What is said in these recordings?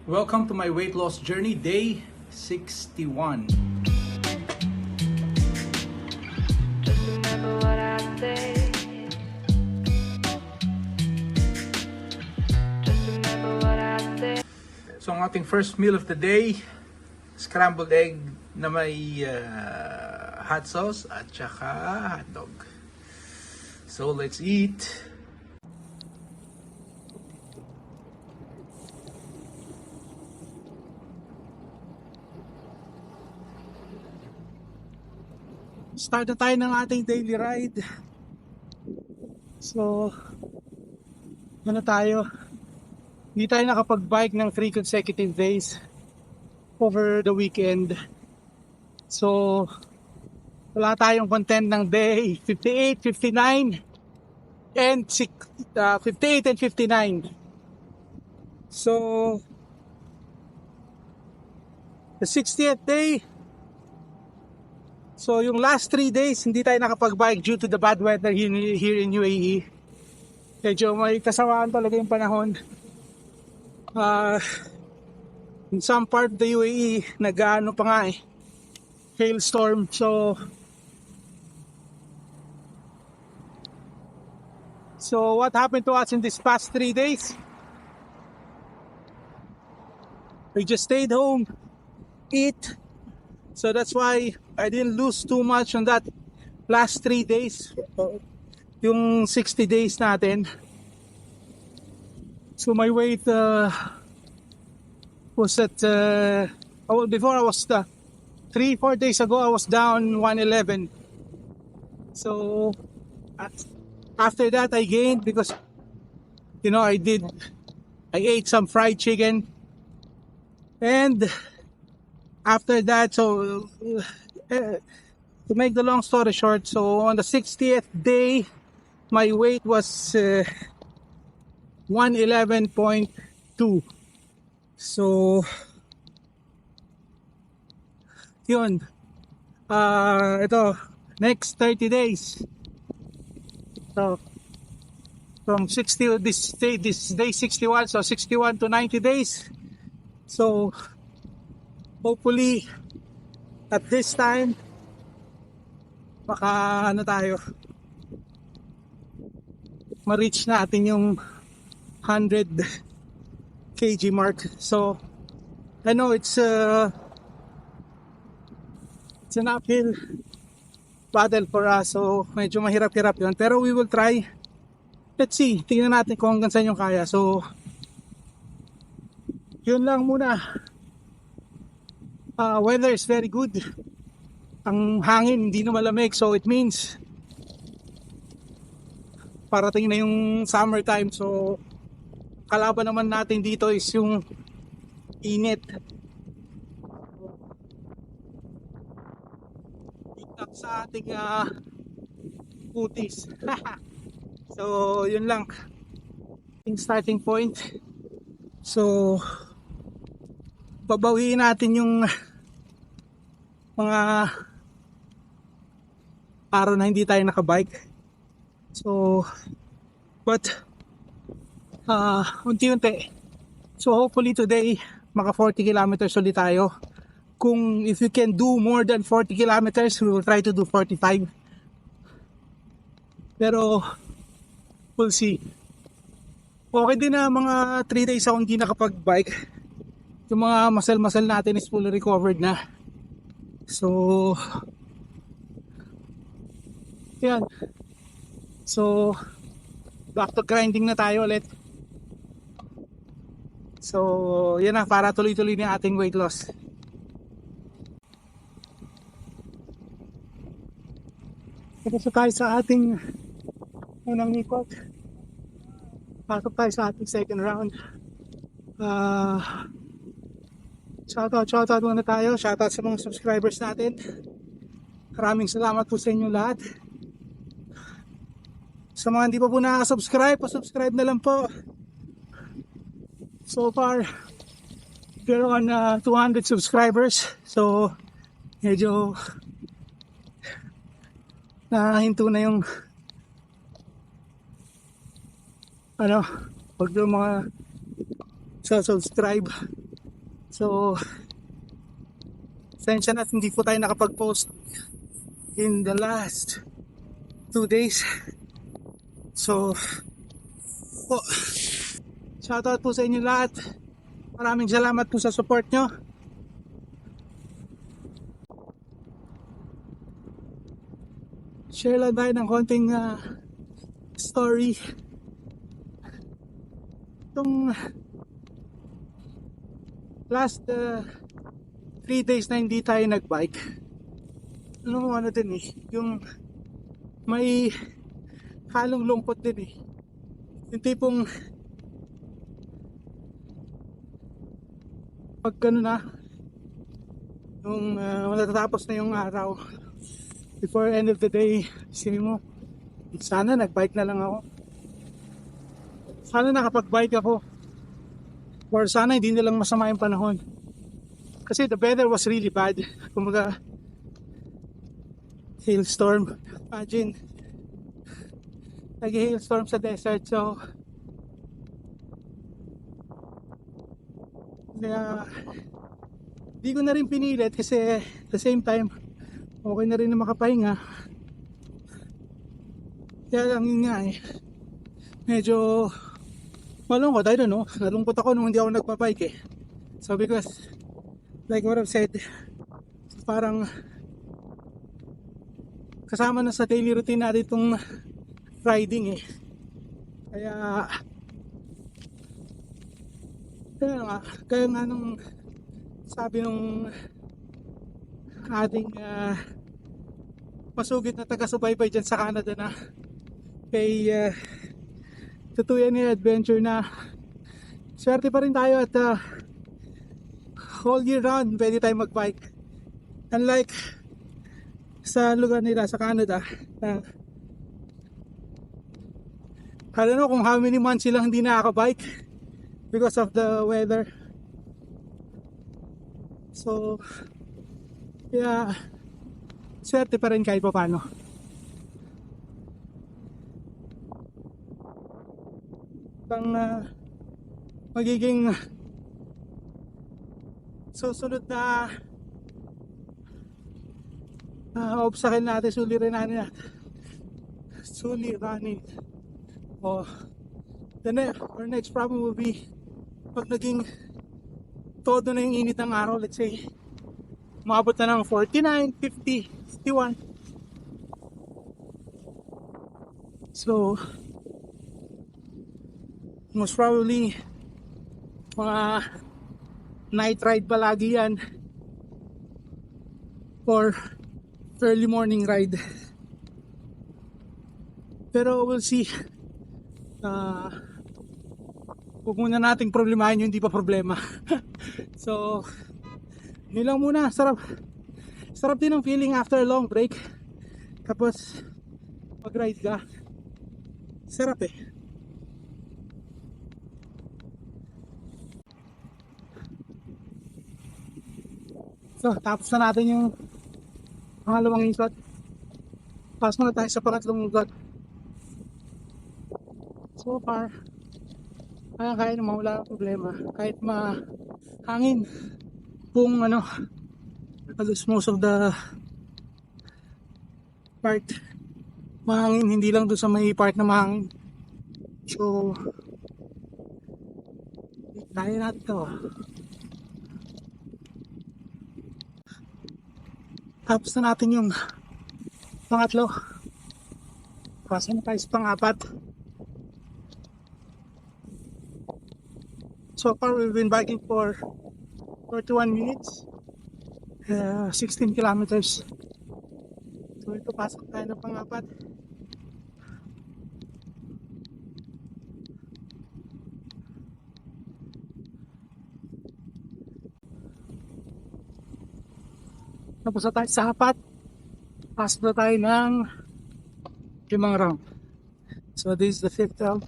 Welcome to my weight loss journey, day 61. Just remember what I say. Just remember what I say. So ang ating first meal of the day, scrambled egg na may hot sauce at saka hotdog. So let's eat. Start na tayo ng ating daily ride. So, ano tayo? Hindi tayo nakapag-bike ng 3 consecutive days over the weekend. So, wala tayong content ng day 58, 59, and 58 and 59. So, the 60th day, so yung last 3 days, hindi tayo nakapag-bike due to the bad weather here in UAE. Medyo may kasamaan talaga yung panahon. In some part of the UAE, nag-ano pa nga hailstorm. So what happened to us in these past 3 days? We just stayed home, eat. So that's why I didn't lose too much on that last 3 days. Yung 60 days natin. So my weight was at before I was 3-4 days ago I was down 111. So after that I gained because I ate some fried chicken, and after that, so to make the long story short, so on the 60th day my weight was 111.2. So yun, ito next 30 days, so from 60 this day 61, so 61 to 90 days. So hopefully at this time baka tayo ma-reach natin yung 100 kg mark. So I know it's an uphill battle for us, so medyo mahirap-hirap yun, pero we will try. Let's see, tingnan natin kung hanggang saan yung kaya. So yun lang muna. Weather is very good. Ang hangin hindi na malamig, so it means parating na yung summertime. So kalaban naman natin dito is yung init. Itak sa ating putis. So yun lang yung starting point. So babawiin natin yung mga araw na hindi tayo nakabike. So but unti-unti. So hopefully today maka 40 kilometers ulit tayo. Kung if you can do more than 40 kilometers, we will try to do 45. Pero we'll see. Okay din na mga 3 days ako hindi nakapag-bike. Yung mga muscle natin is fully recovered na. So yan. So back to grinding na tayo ulit. So yan na, para tuloy-tuloy na ating weight loss. Tapos tayo sa ating unang ikot. Pasok tayo sa ating second round. Shoutout muna tayo. Shoutout sa mga subscribers natin. Maraming salamat po sa inyo lahat. Sa mga hindi pa po nakasubscribe, pa-subscribe na lang po. So far, we're on 200 subscribers. So, medyo nahinto na yung pag yung mga subscribe. So, sensya na hindi po tayo nakapag-post in the last 2 days. So, po, shoutout po sa inyo lahat. Maraming salamat po sa support nyo. Share lang tayo ng konting story. Itong last 3 days na hindi tayo nagbike, ano din eh, yung may halong lungkot din eh. Yung tipong pag na yung matatapos na yung araw, before end of the day, isipin mo, sana nagbike na lang ako, sana nakapag-bike ako, or sana hindi na lang masama yung panahon. Kasi the weather was really bad. Kumbaga, hailstorm. Imagine, nag-hailstorm sa desert. So, kaya, di ko na rin pinilit kasi at the same time, okay na rin na makapahinga. Kaya lang yun nga eh, medyo malungkot. I don't know, nalungkot ako nung hindi ako nagpapike eh. So because, like what I've said, parang kasama na sa daily routine natin itong riding eh. Kaya nga nung sabi nung ating masugid na taga-subaybay dyan sa Canada na kay tutuyan ni adventure na swerte pa rin tayo at all year round pwede tayo magbike, unlike sa lugar nila sa Canada na I don't know kung how many months silang hindi nakaka-bike because of the weather. So yeah, swerte pa rin kahit pa paano. Ang magiging susunod na obstacle natin, suliranin o our next problem will be pag naging todo na yung init ng araw, let's say maabot na ng 49, 50, 51. So most probably mga night ride palagi yan or early morning ride, pero we'll see. Huwag muna nating problemahin yung hindi pa problema. So yun lang muna. Sarap din ang feeling after a long break, tapos mag ride ka, sarap eh. So, tapos na natin yung pangalawang ikot. Pasok na tayo sa pangatlong ikot. So far, kaya naman, wala akong problema. Kahit mahangin kung halos most of the part mahangin, hindi lang doon sa may part na mahangin. So, kaya natin to. Tapos na natin yung pangatlo. Pasok na tayo sa pang-apat. So far we've been biking for 41 minutes, 16 kilometers. So ito, pasok tayo ng pang-apat. Tapos na tayo sa apat, pasok na tayo ng 5 round. So this is the 5th round.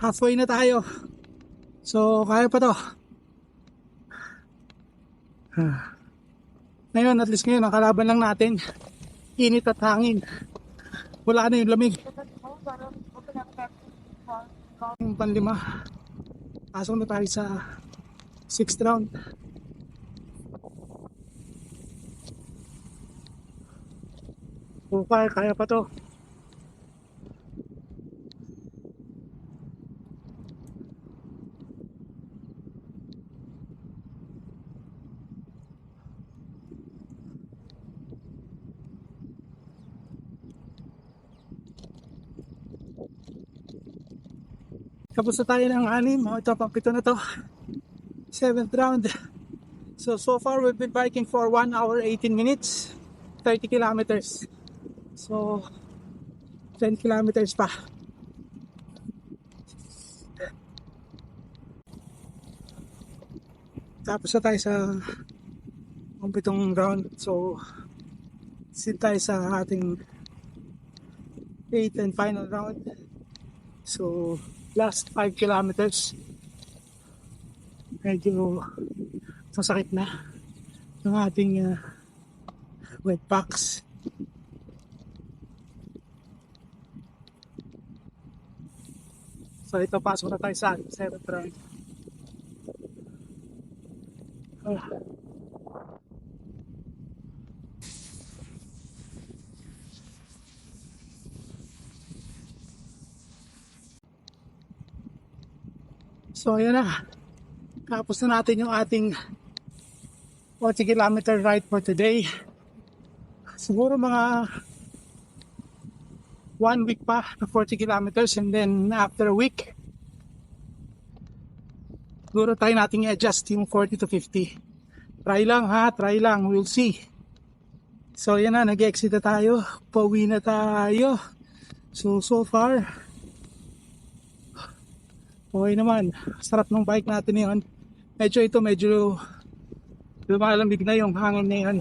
Halfway na tayo. So kaya pa to. Ngayon, at least ngayon, ang kalaban lang natin, init at hangin. Wala na yung lamig. Yung panlima, pasok na tayo sa Sixth round. Okay, kaya pa to. Tapos na tayo ng 6. Ito pang 7 na to. 7th round. So far we've been biking for 1 hour 18 minutes, 30 kilometers. So 10 kilometers pa. Tapos na tayo sa 7th round. So sit tayo sa ating 8th and final round. So last 5 kilometers. Medyo masakit na ng ating wet packs. So ito, pasok na tayo sa 7th round. So ayan na. Tapos na natin yung ating 40 kilometer ride for today. Siguro mga 1 week pa na 40 kilometers, and then after a week siguro try natin i-adjust yung 40 to 50. Try lang ha, try lang, we'll see. So yan na, nag-exit na tayo, pauwi na tayo. So far okay naman, sarap ng bike natin ngayon. Medyo lumalamig na yung hangin na yun.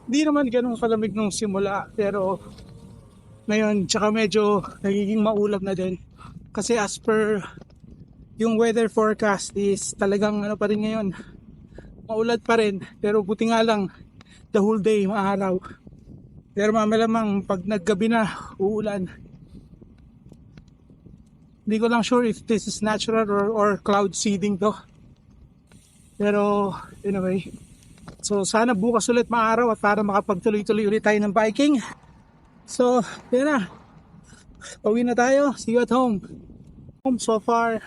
Hindi naman ganun kalamig nung simula, pero ngayon tsaka medyo nagiging maulap na din. Kasi as per yung weather forecast is talagang ano pa rin ngayon, maulad pa rin, pero buti nga lang the whole day maaraw. Pero malamang pag naggabi na uulan. Hindi ko lang sure if this is natural or cloud seeding to. Pero anyway, so sana bukas ulit maaraw at para makapagtuloy-tuloy ulit tayo ng biking. So yan na, pauwi na tayo, see you at home. So far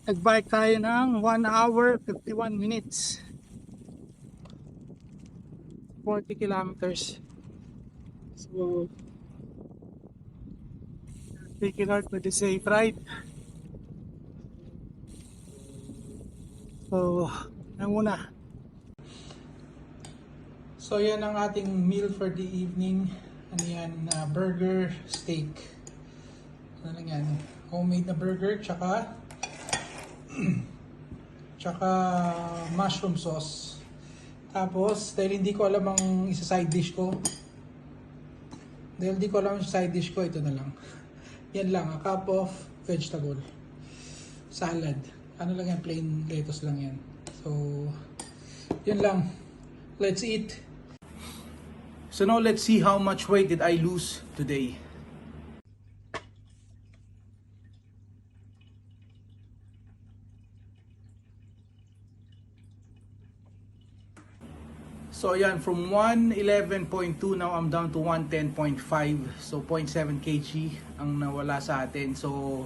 nag-bike tayo ng 1 hour 51 minutes, 40 kilometers. So thank you Lord for the safe ride. So yan muna. So yan ang ating meal for the evening. Ano yan, burger, steak. Ano lang yan, homemade na burger, tsaka mushroom sauce. Tapos dahil hindi ko alam ang isa side dish ko, ito na lang. Yan lang, a cup of vegetable salad. Ano lang yan, plain lettuce lang yan. So yan lang, let's eat. So now let's see how much weight did I lose today. So yan, from 111.2 now I'm down to 110.5. So 0.7 kg ang nawala sa atin. So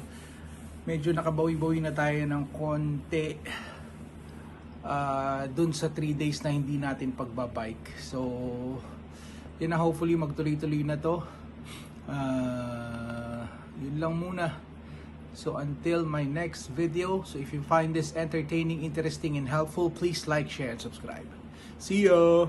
medyo nakabawi-bawi na tayo ng konti dun sa 3 days na hindi natin pagbabike. So yun na, hopefully magtuloy-tuloy na to. Yun lang muna. So until my next video, so if you find this entertaining, interesting, and helpful, please like, share, and subscribe. See ya!